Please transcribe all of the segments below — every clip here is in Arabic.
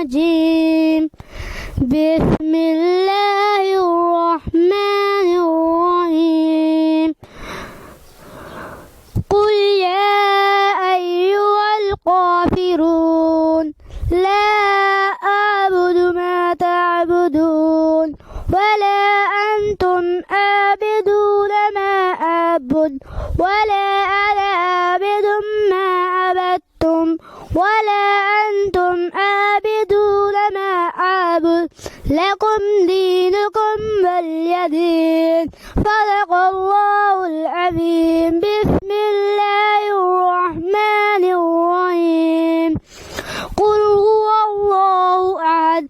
الرجيم بسم الله الرحمن الرحيم قل يا أيها الكافرون لا أعبد ما تعبدون ولا أنتم عابدون ما أعبد ولا أنا عابد ما عبدتم ولا أنتم عابدون ما أعبد لكم دينكم ولي دين صدق الله العظيم بسم الله الرحمن الرحيم قل هو الله أحد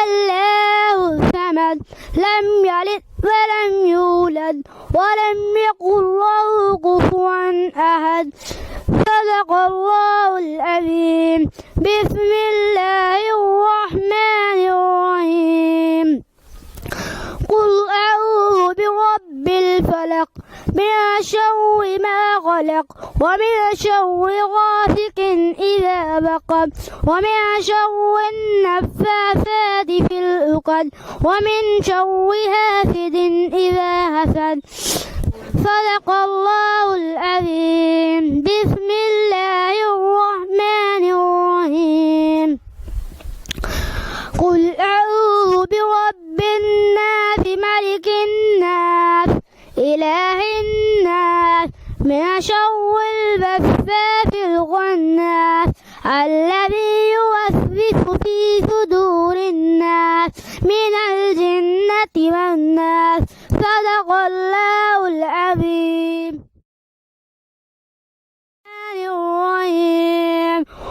الله الصمد لم يلد ولم يولد ولم يكن له كفوا أحد صدق الله العظيم بسم الله الرحمن الرحيم قل أعوذ برب الفلق من شر ما خلق ومن شر غاسق إذا وقب ومن شر النفاثات في العقد ومن شر حاسد إذا حسد صدق الله العظيم بسم الله الرحمن الرحيم قل أعوذ برب الناس ملك الناس إله الناس من شر الوسواس الخناس الذي يوسوس في صدور الناس من الجنة والناس صدق الله العظيم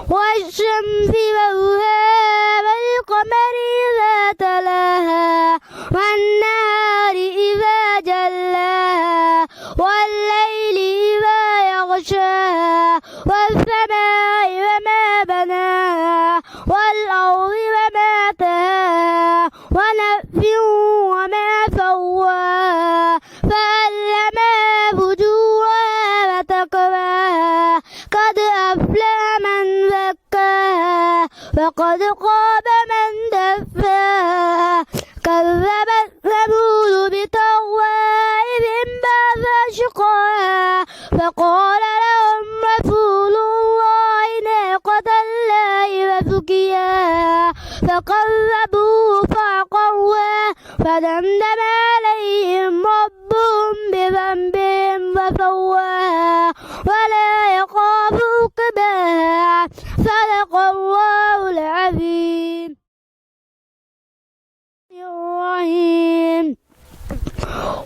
والشمس وضحاها والقمر إذا تلاها والنهار إذا جلاها والليل إذا يغشاها والسماء وما بناها والأرض وما طحاها ونفس وما سواها فألهمها فجورها وتقواها قد أفلح من زكاها وقد خاب من دساها كذبت ثمود بطغواها إذ انبعث أشقاها فقال لهم رسول الله ناقة الله وسقياها فكذبوه فعقروها فدمدم عليهم ربهم بذنبهم فسواها ولا يخاف عقباها صدق الله العظيم الرحيم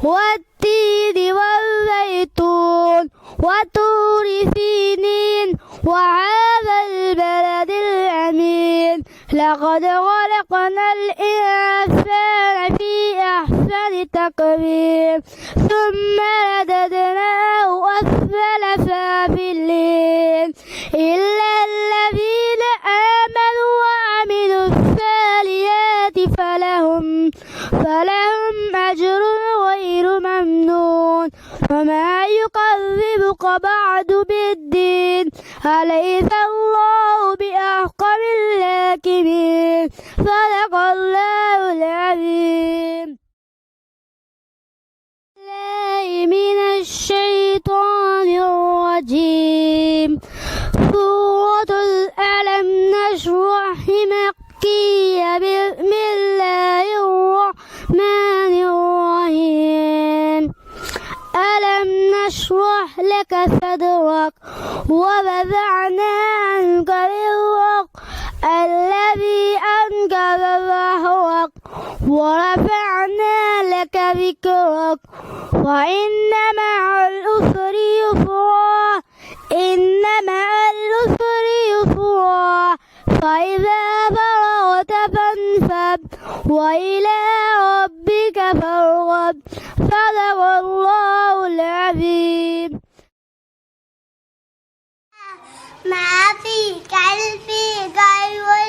والتين والزيتون وطور سينين وهذا البلد الأمين لقد خلقنا الإنسان في أحسن تقويم ثم رددناه أسفل سافلين إلا الذين آمنوا وعملوا الصالحات فلهم أجر غير ممنون وما يكذبك بعد بالدين أليس الله بأحكم الحاكمين صدق الله العظيم من الشيطان الرجيم سورة الألم نشرح مكية بسم الله الرحمن الرحيم ألم نشرح لك صدرك ووضعنا عنك وزرك الذي أنقض ظهرك ورفعنا لك ذكرك وإن مع العسر يسرا إن مع العسر يسرا فإذا فرغت فانصب وإلى ربك فارغب صدق الله العظيم ما في قلبي غير